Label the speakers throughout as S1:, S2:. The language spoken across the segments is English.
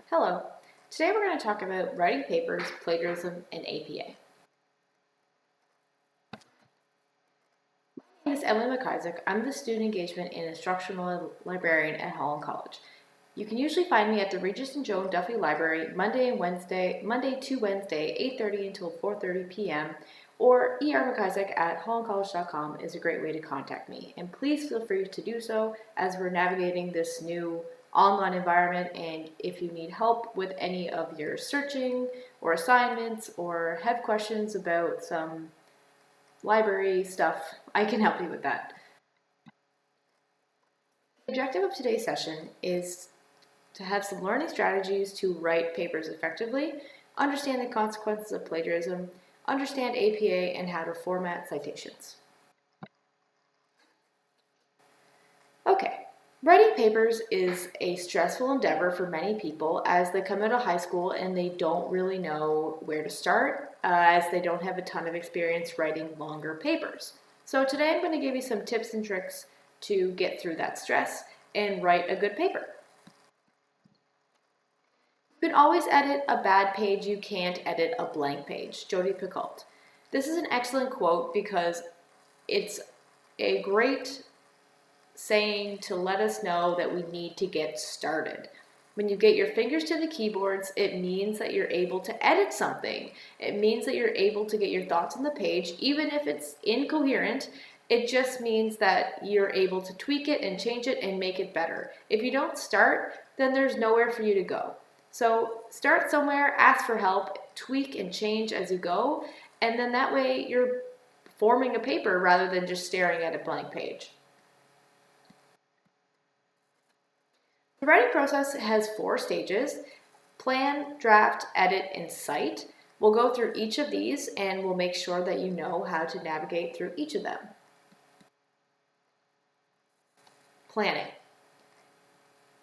S1: Hello. Today we're going to talk about writing papers, plagiarism, and APA. My name is Emily McIsaac. I'm the Student Engagement and Instructional Librarian at Holland College. You can usually find me at the Regis and Joan Duffy Library Monday to Wednesday, 8:30 until 4:30 p.m. or McIsaac at hollandcollege.com is a great way to contact me. And please feel free to do so as we're navigating this new online environment, and if you need help with any of your searching or assignments or have questions about some library stuff, I can help you with that. The objective of today's session is to have some learning strategies to write papers effectively, understand the consequences of plagiarism, understand APA, and how to format citations. Okay. Writing papers is a stressful endeavor for many people as they come out of high school and they don't really know where to start as they don't have a ton of experience writing longer papers. So today I'm going to give you some tips and tricks to get through that stress and write a good paper. You can always edit a bad page, you can't edit a blank page. Jodi Picoult. This is an excellent quote because it's a great saying to let us know that we need to get started. When you get your fingers to the keyboards, it means that you're able to edit something. It means that you're able to get your thoughts on the page, even if it's incoherent. It just means that you're able to tweak it and change it and make it better. If you don't start, then there's nowhere for you to go. So start somewhere, ask for help, tweak and change as you go, and then that way you're forming a paper rather than just staring at a blank page. The writing process has 4 stages: plan, draft, edit, and cite. We'll go through each of these and we'll make sure that you know how to navigate through each of them. Planning.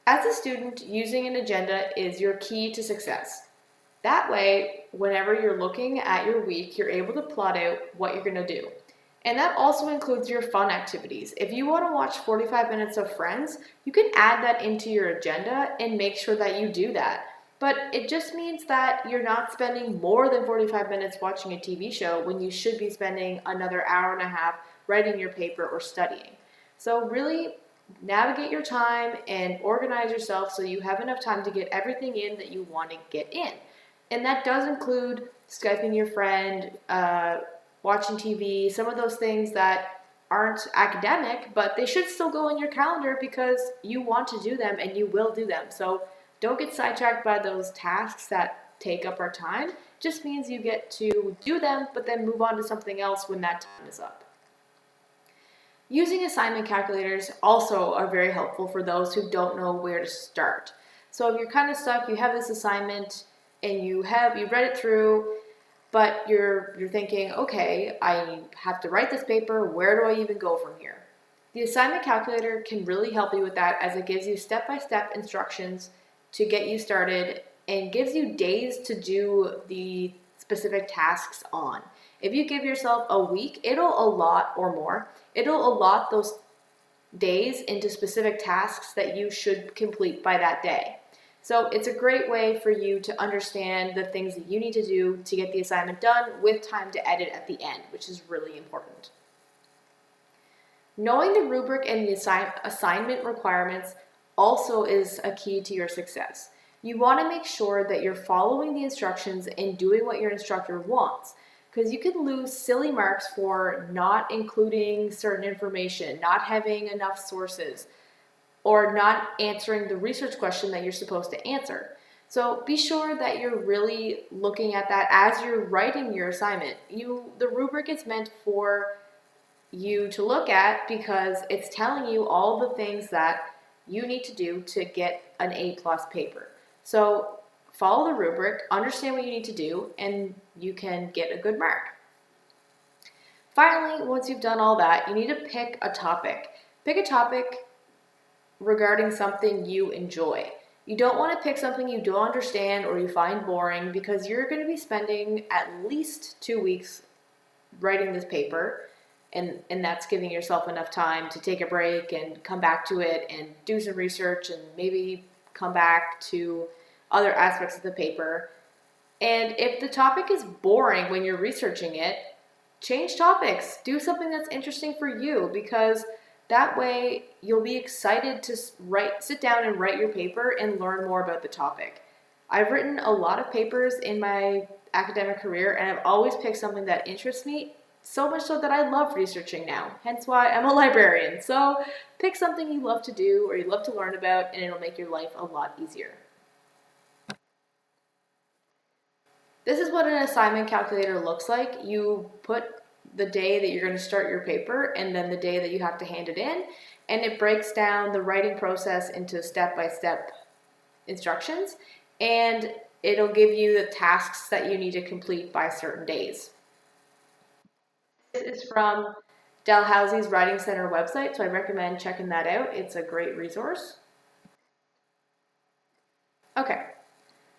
S1: As a student, using an agenda is your key to success. That way, whenever you're looking at your week, you're able to plot out what you're going to do. And that also includes your fun activities. If you want to watch 45 minutes of Friends, you can add that into your agenda and make sure that you do that. But it just means that you're not spending more than 45 minutes watching a TV show when you should be spending another hour and a half writing your paper or studying. So really navigate your time and organize yourself so you have enough time to get everything in that you want to get in. And that does include Skyping your friend, watching TV, some of those things that aren't academic, but they should still go in your calendar because you want to do them and you will do them. So don't get sidetracked by those tasks that take up our time. It just means you get to do them, but then move on to something else when that time is up. Using assignment calculators also are very helpful for those who don't know where to start. So if you're kind of stuck, you have this assignment and you've read it through, but you're thinking, okay, I have to write this paper, where do I even go from here? The assignment calculator can really help you with that as it gives you step-by-step instructions to get you started and gives you days to do the specific tasks on. If you give yourself a week, it'll allot those days into specific tasks that you should complete by that day. So it's a great way for you to understand the things that you need to do to get the assignment done with time to edit at the end, which is really important. Knowing the rubric and the assignment requirements also is a key to your success. You want to make sure that you're following the instructions and doing what your instructor wants, because you can lose silly marks for not including certain information, not having enough sources, or not answering the research question that you're supposed to answer. So be sure that you're really looking at that as you're writing your assignment. The rubric is meant for you to look at because it's telling you all the things that you need to do to get an A+ paper. So follow the rubric, understand what you need to do, and you can get a good mark. Finally, once you've done all that, you need to pick a topic. Pick a topic regarding something you enjoy. You don't want to pick something you don't understand or you find boring because you're going to be spending at least 2 weeks writing this paper, and that's giving yourself enough time to take a break and come back to it and do some research and maybe come back to other aspects of the paper. And if the topic is boring when you're researching it, change topics. Do something that's interesting for you, because that way you'll be excited to sit down and write your paper and learn more about the topic. I've written a lot of papers in my academic career, and I've always picked something that interests me, so much so that I love researching now, hence why I'm a librarian. So pick something you love to do or you love to learn about, and it'll make your life a lot easier. This is what an assignment calculator looks like. You put the day that you're going to start your paper and then the day that you have to hand it in, and it breaks down the writing process into step-by-step instructions, and it'll give you the tasks that you need to complete by certain days. This is from Dalhousie's Writing Center website, so I recommend checking that out. It's a great resource. Okay,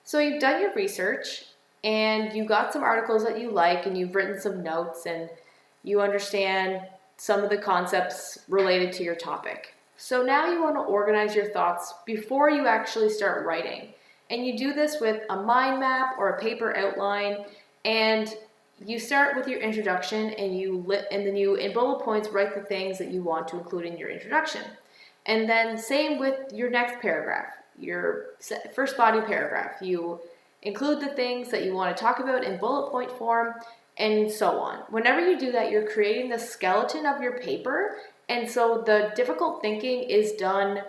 S1: so you've done your research and you got some articles that you like and you've written some notes and you understand some of the concepts related to your topic. So now you want to organize your thoughts before you actually start writing. And you do this with a mind map or a paper outline, and you start with your introduction and then you in bullet points write the things that you want to include in your introduction. And then same with your next paragraph, your first body paragraph. You include the things that you want to talk about in bullet point form, and so on. Whenever you do that, you're creating the skeleton of your paper, and so the difficult thinking is done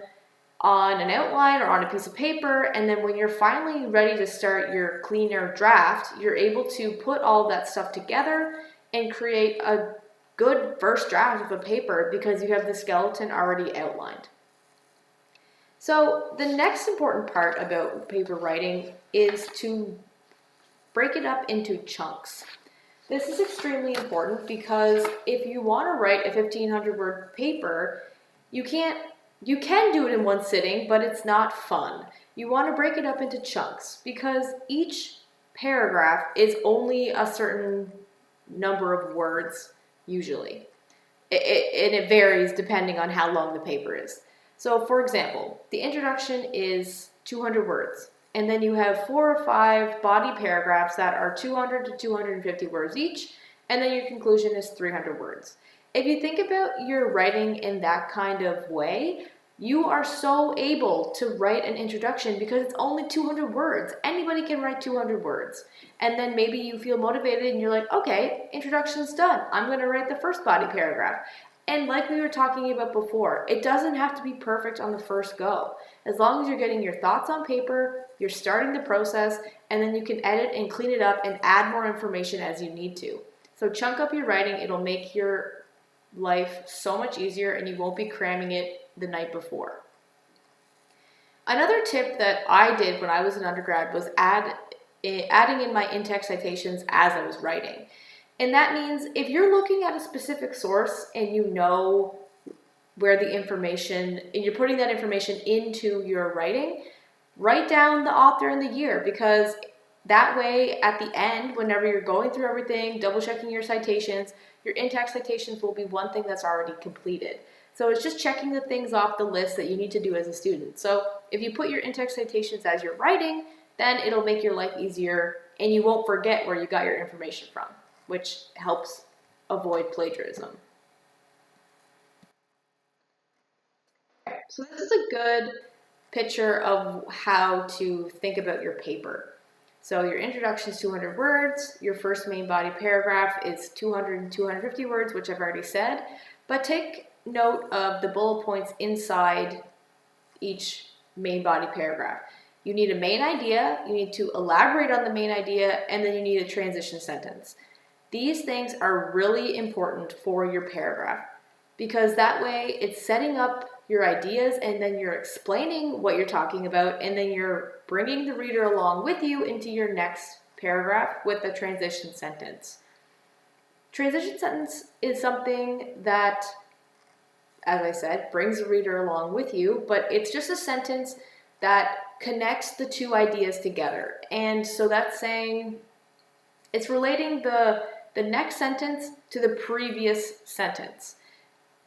S1: on an outline or on a piece of paper, and then when you're finally ready to start your cleaner draft, you're able to put all that stuff together and create a good first draft of a paper because you have the skeleton already outlined. So the next important part about paper writing is to break it up into chunks. This is extremely important because if you want to write a 1,500 word paper, you can do it in one sitting, but it's not fun. You want to break it up into chunks because each paragraph is only a certain number of words usually. And it varies depending on how long the paper is. So for example, the introduction is 200 words, and then you have 4 or 5 body paragraphs that are 200 to 250 words each, and then your conclusion is 300 words. If you think about your writing in that kind of way, you are so able to write an introduction because it's only 200 words. Anybody can write 200 words. And then maybe you feel motivated and you're like, okay, introduction's done. I'm going to write the first body paragraph. And like we were talking about before, it doesn't have to be perfect on the first go. As long as you're getting your thoughts on paper, you're starting the process, and then you can edit and clean it up and add more information as you need to. So chunk up your writing. It'll make your life so much easier and you won't be cramming it the night before. Another tip that I did when I was an undergrad was adding in my in-text citations as I was writing. And that means if you're looking at a specific source and you know where the information, and you're putting that information into your writing, write down the author and the year, because that way at the end, whenever you're going through everything, double checking your citations, your in-text citations will be one thing that's already completed. So it's just checking the things off the list that you need to do as a student. So if you put your in-text citations as you're writing, then it'll make your life easier and you won't forget where you got your information from, which helps avoid plagiarism. Okay, so this is a good picture of how to think about your paper. So your introduction is 200 words, your first main body paragraph is 200 and 250 words, which I've already said, but take note of the bullet points inside each main body paragraph. You need a main idea, you need to elaborate on the main idea, and then you need a transition sentence. These things are really important for your paragraph because that way it's setting up your ideas and then you're explaining what you're talking about and then you're bringing the reader along with you into your next paragraph with a transition sentence. Transition sentence is something that, as I said, brings the reader along with you, but it's just a sentence that connects the two ideas together. And so that's saying it's relating the next sentence to the previous sentence.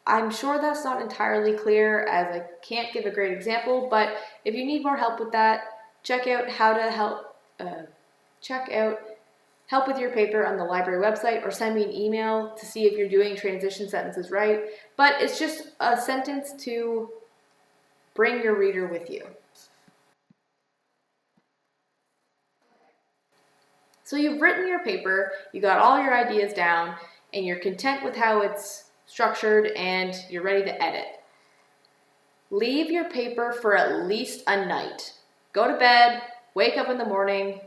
S1: I'm sure that's not entirely clear as I can't give a great example, but if you need more help with that, check out how to help with your paper on the library website, or send me an email to see if you're doing transition sentences right. But it's just a sentence to bring your reader with you. So you've written your paper, you got all your ideas down, and you're content with how it's structured, and you're ready to edit. Leave your paper for at least a night. Go to bed, wake up in the morning,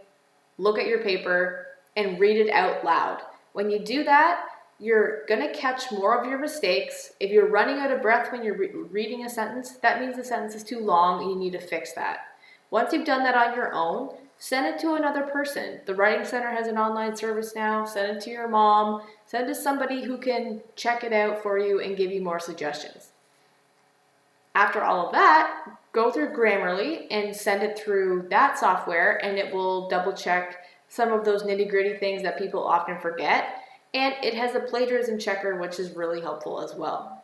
S1: look at your paper, and read it out loud. When you do that, you're gonna catch more of your mistakes. If you're running out of breath when you're reading a sentence, that means the sentence is too long and you need to fix that. Once you've done that on your own, send it to another person. The Writing Center has an online service now. Send it to your mom. Send it to somebody who can check it out for you and give you more suggestions. After all of that, go through Grammarly and send it through that software, and it will double check some of those nitty-gritty things that people often forget. And it has a plagiarism checker, which is really helpful as well.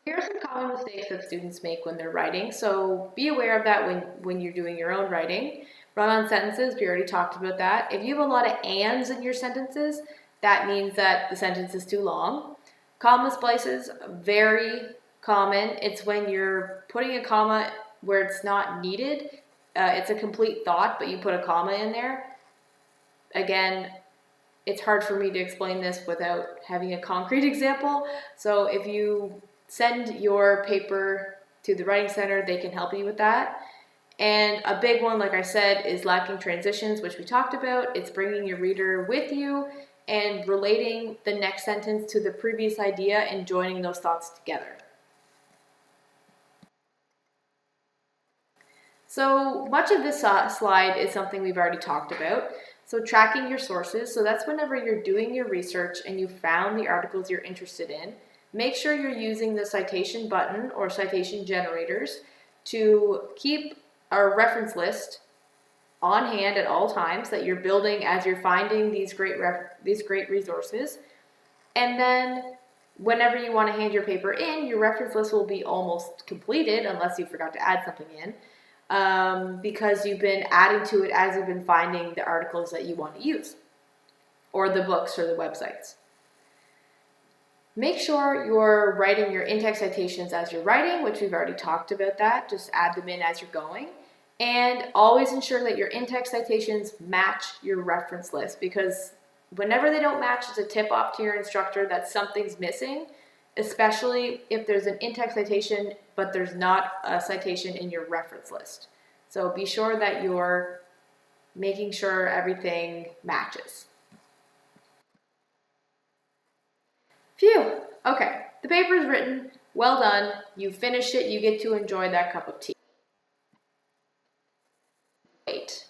S1: Here are some common mistakes that students make when they're writing, so be aware of that when you're doing your own writing. Run-on sentences, we already talked about that. If you have a lot of ands in your sentences, that means that the sentence is too long. Comma splices, very common. It's when you're putting a comma where it's not needed. It's a complete thought, but you put a comma in there. Again, it's hard for me to explain this without having a concrete example. So if you send your paper to the Writing Center, they can help you with that. And a big one, like I said, is lacking transitions, which we talked about. It's bringing your reader with you and relating the next sentence to the previous idea and joining those thoughts together. So much of this slide is something we've already talked about. So tracking your sources, so that's whenever you're doing your research and you found the articles you're interested in, make sure you're using the citation button or citation generators to keep a reference list on hand at all times that you're building as you're finding these great resources. And then whenever you want to hand your paper in, your reference list will be almost completed unless you forgot to add something in, because you've been adding to it as you've been finding the articles that you want to use, or the books or the websites. Make sure you're writing your in-text citations as you're writing, which we've already talked about that. Just add them in as you're going. And always ensure that your in-text citations match your reference list, because whenever they don't match, it's a tip-off to your instructor that something's missing, especially if there's an in-text citation, but there's not a citation in your reference list. So be sure that you're making sure everything matches. Phew, okay, the paper is written, well done, you finished it, you get to enjoy that cup of tea. Wait,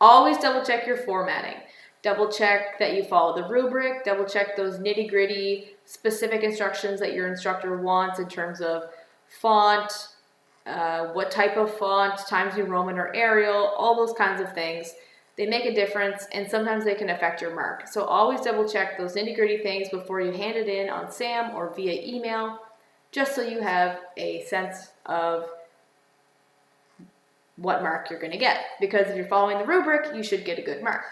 S1: always double check your formatting. Double check that you follow the rubric, double check those nitty-gritty specific instructions that your instructor wants in terms of font, what type of font, Times New Roman or Arial, all those kinds of things. They make a difference, and sometimes they can affect your mark. So always double check those nitty-gritty things before you hand it in on SAM or via email, just so you have a sense of what mark you're going to get. Because if you're following the rubric, you should get a good mark.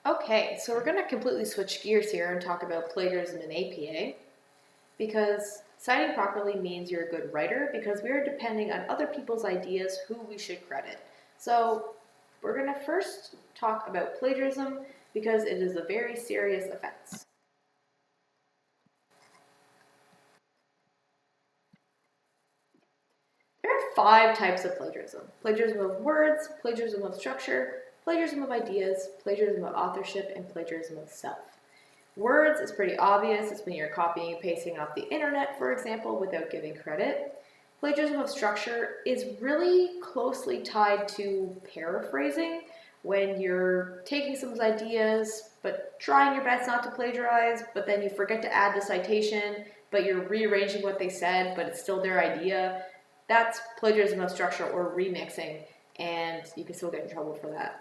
S1: Okay, so we're going to completely switch gears here and talk about plagiarism in APA, because citing properly means you're a good writer, because we are depending on other people's ideas who we should credit. So we're going to first talk about plagiarism, because it is a very serious offense. There are 5 types of plagiarism: plagiarism of words, plagiarism of structure, plagiarism of ideas, plagiarism of authorship, and plagiarism of self. Words is pretty obvious. It's when you're copying and pasting off the internet, for example, without giving credit. Plagiarism of structure is really closely tied to paraphrasing, when you're taking someone's ideas, but trying your best not to plagiarize, but then you forget to add the citation, but you're rearranging what they said, but it's still their idea. That's plagiarism of structure or remixing, and you can still get in trouble for that.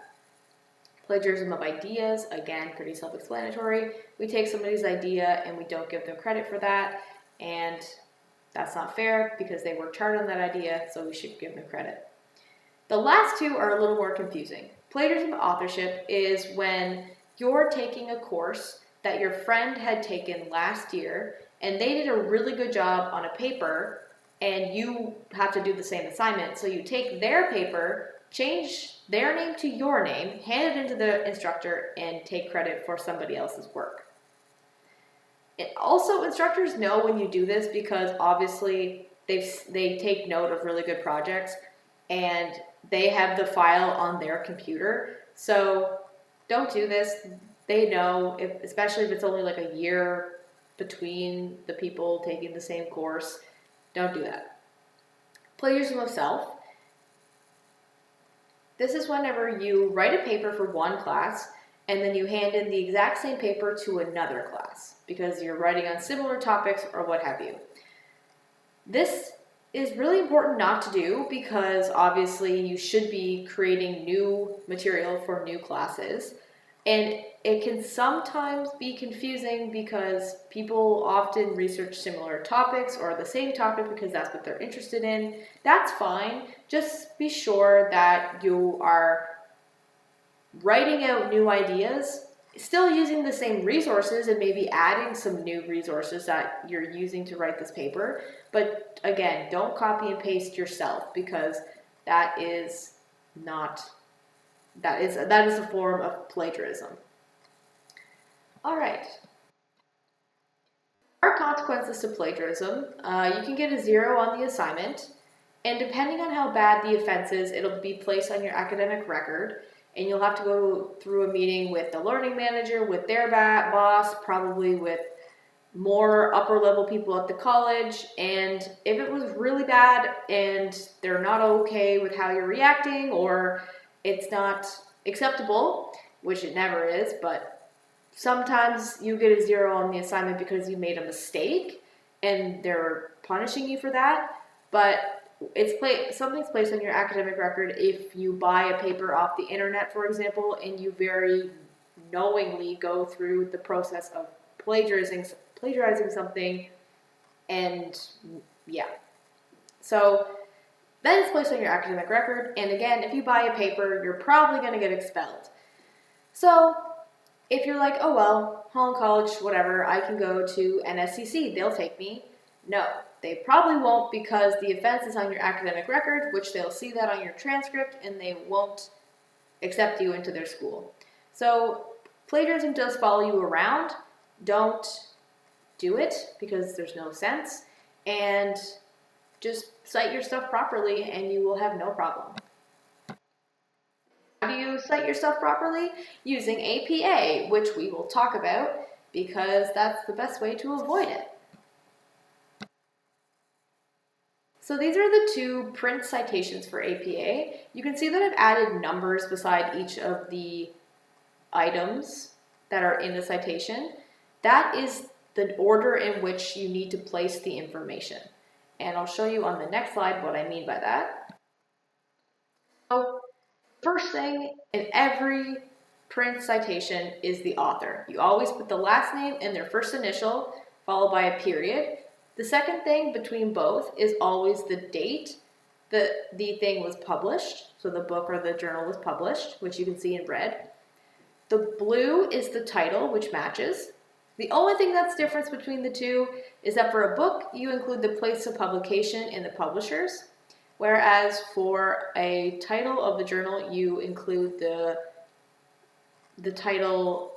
S1: Plagiarism of ideas, again, pretty self-explanatory. We take somebody's idea and we don't give them credit for that, and that's not fair because they worked hard on that idea, so we should give them credit. The last two are a little more confusing. Plagiarism of authorship is when you're taking a course that your friend had taken last year and they did a really good job on a paper and you have to do the same assignment. So you take their paper, change their name to your name, hand it into the instructor, and take credit for somebody else's work. And also, instructors know when you do this because obviously they take note of really good projects and they have the file on their computer. So don't do this. They know, especially if it's only like a year between the people taking the same course. Don't do that. Plagiarism of self. This is whenever you write a paper for one class and then you hand in the exact same paper to another class because you're writing on similar topics or what have you. This is really important not to do because obviously you should be creating new material for new classes. And it can sometimes be confusing because people often research similar topics or the same topic because that's what they're interested in. That's fine. Just be sure that you are writing out new ideas, still using the same resources and maybe adding some new resources that you're using to write this paper. But again, don't copy and paste yourself because that is a form of plagiarism. All right. There are consequences to plagiarism. You can get a 0 on the assignment, and depending on how bad the offense is, it'll be placed on your academic record, and you'll have to go through a meeting with the learning manager, with their boss, probably with more upper level people at the college, and if it was really bad and they're not okay with how you're reacting or it's not acceptable, which it never is, but sometimes you get a 0 on the assignment because you made a mistake and they're punishing you for that. But something's placed on your academic record if you buy a paper off the internet, for example, and you very knowingly go through the process of plagiarizing something, and yeah. So then it's placed on your academic record, and again, if you buy a paper, you're probably going to get expelled. So if you're like, oh well, Holland College, whatever, I can go to NSCC, they'll take me. No, they probably won't because the offense is on your academic record, which they'll see that on your transcript, and they won't accept you into their school. So plagiarism does follow you around. Don't do it because there's no sense, and just cite your stuff properly and you will have no problem. How do you cite your stuff properly? Using APA, which we will talk about because that's the best way to avoid it. So these are the two print citations for APA. You can see that I've added numbers beside each of the items that are in the citation. That is the order in which you need to place the information. And I'll show you on the next slide what I mean by that. So, first thing in every print citation is the author. You always put the last name and their first initial, followed by a period. The second thing between both is always the date that the thing was published. So the book or the journal was published, which you can see in red. The blue is the title, which matches. The only thing that's different between the two is that for a book, you include the place of publication in the publishers, whereas for a title of the journal, you include the title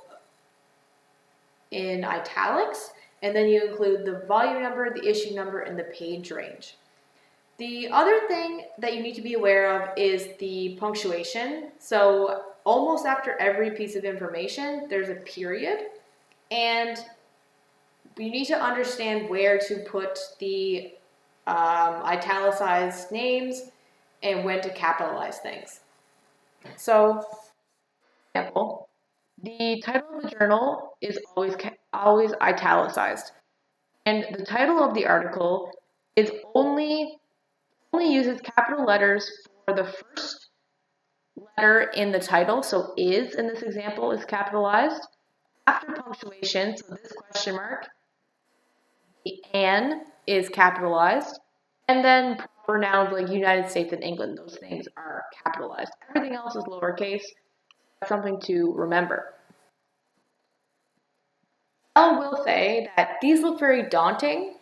S1: in italics, and then you include the volume number, the issue number, and the page range. The other thing that you need to be aware of is the punctuation. So almost after every piece of information, there's a period. And you need to understand where to put the italicized names and when to capitalize things. So, for example, the title of the journal is always italicized. And the title of the article is only uses capital letters for the first letter in the title, so is in this example is capitalized. After punctuation, so this question mark, the "an" is capitalized. And then proper nouns like United States and England, those things are capitalized. Everything else is lowercase. That's something to remember. I will say that these look very daunting,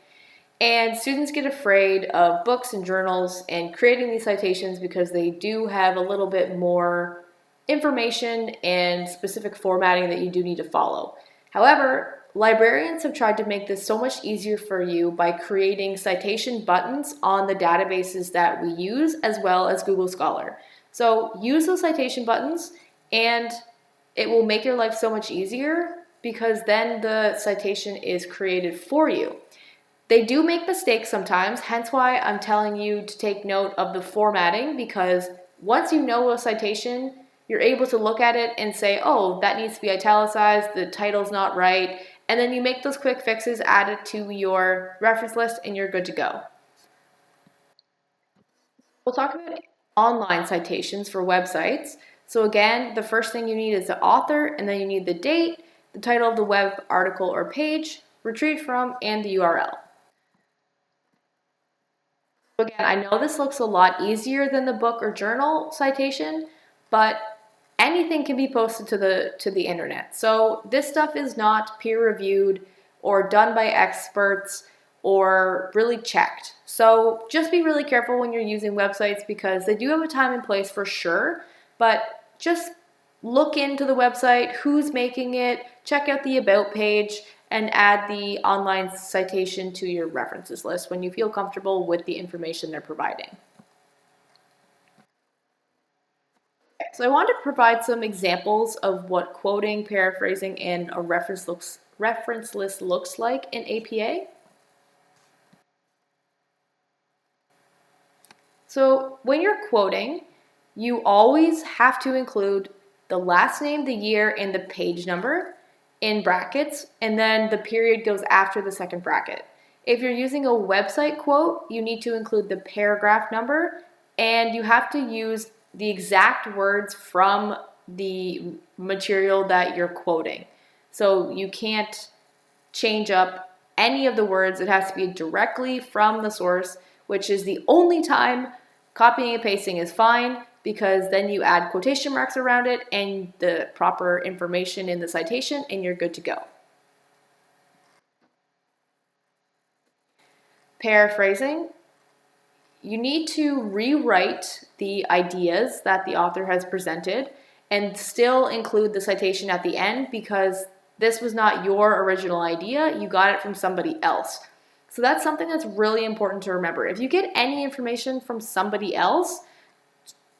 S1: and students get afraid of books and journals and creating these citations because they do have a little bit more information and specific formatting that you do need to follow. However, librarians have tried to make this so much easier for you by creating citation buttons on the databases that we use, as well as Google Scholar. So use those citation buttons, and it will make your life so much easier because then the citation is created for you. They do make mistakes sometimes, hence why I'm telling you to take note of the formatting, because once you know a citation, you're able to look at it and say, oh, that needs to be italicized, the title's not right, and then you make those quick fixes, add it to your reference list, and you're good to go. We'll talk about online citations for websites. So again, the first thing you need is the author, and then you need the date, the title of the web article or page, retrieved from, and the URL. Again, I know this looks a lot easier than the book or journal citation, but anything can be posted to the internet. So this stuff is not peer reviewed or done by experts or really checked. So just be really careful when you're using websites, because they do have a time and place for sure, but just look into the website, who's making it, check out the about page, and add the online citation to your references list when you feel comfortable with the information they're providing. So I want to provide some examples of what quoting, paraphrasing, and a reference list looks like in APA. So when you're quoting, you always have to include the last name, the year, and the page number in brackets, and then the period goes after the second bracket. If you're using a website quote, you need to include the paragraph number, and you have to use the exact words from the material that you're quoting. So you can't change up any of the words. It has to be directly from the source, which is the only time copying and pasting is fine, because then you add quotation marks around it and the proper information in the citation, and you're good to go. Paraphrasing. You need to rewrite the ideas that the author has presented and still include the citation at the end, because this was not your original idea, you got it from somebody else. So that's something that's really important to remember. If you get any information from somebody else,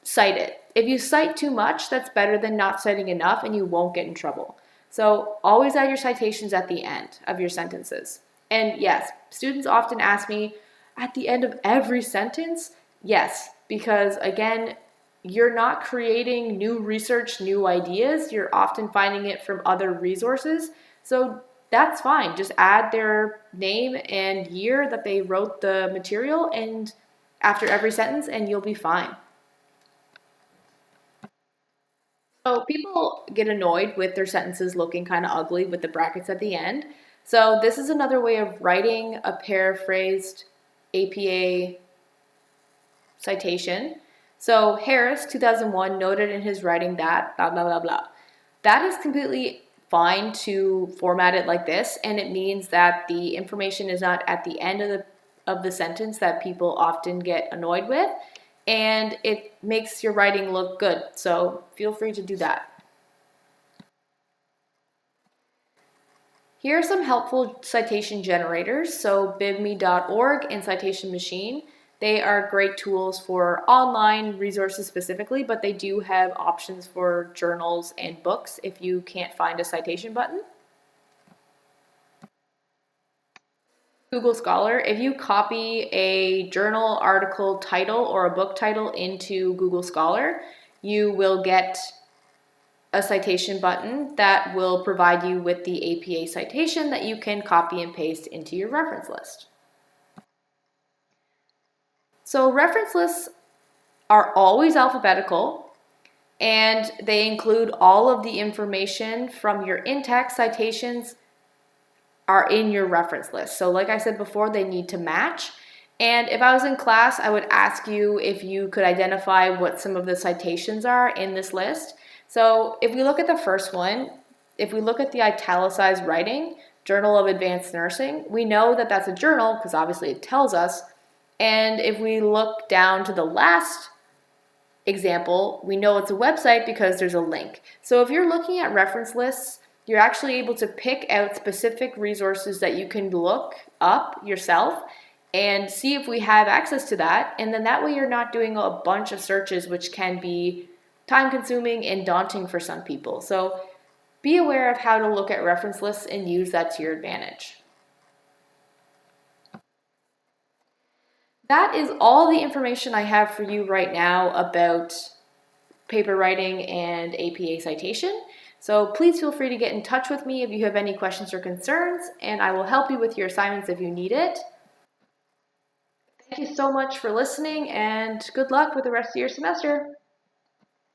S1: cite it. If you cite too much, that's better than not citing enough, and you won't get in trouble. So always add your citations at the end of your sentences. And yes, students often ask me, at the end of every sentence? Yes, because again, you're not creating new research, new ideas. You're often finding it from other resources. So that's fine. Just add their name and year that they wrote the material and after every sentence, and you'll be fine. So people get annoyed with their sentences looking kind of ugly with the brackets at the end. So this is another way of writing a paraphrased APA citation. So Harris, 2001, noted in his writing that blah, blah, blah, blah. That is completely fine to format it like this, and it means that the information is not at the end of the sentence that people often get annoyed with, and it makes your writing look good. So feel free to do that. Here are some helpful citation generators. So bibme.org and Citation Machine. They are great tools for online resources specifically, but they do have options for journals and books if you can't find a citation button. Google Scholar, if you copy a journal article title or a book title into Google Scholar, you will get a citation button that will provide you with the APA citation that you can copy and paste into your reference list. So reference lists are always alphabetical. and they include all of the information from your in-text citations are in your reference list. So like I said before, they need to match. And if I was in class, I would ask you if you could identify what some of the citations are in this list. So if we look at the first one, if we look at the italicized writing, Journal of Advanced Nursing, we know that that's a journal because obviously it tells us. And if we look down to the last example, we know it's a website because there's a link. So if you're looking at reference lists, you're actually able to pick out specific resources that you can look up yourself and see if we have access to that. And then that way you're not doing a bunch of searches, which can be time consuming and daunting for some people. So be aware of how to look at reference lists and use that to your advantage. That is all the information I have for you right now about paper writing and APA citation. So please feel free to get in touch with me if you have any questions or concerns, and I will help you with your assignments if you need it. Thank you so much for listening, and good luck with the rest of your semester.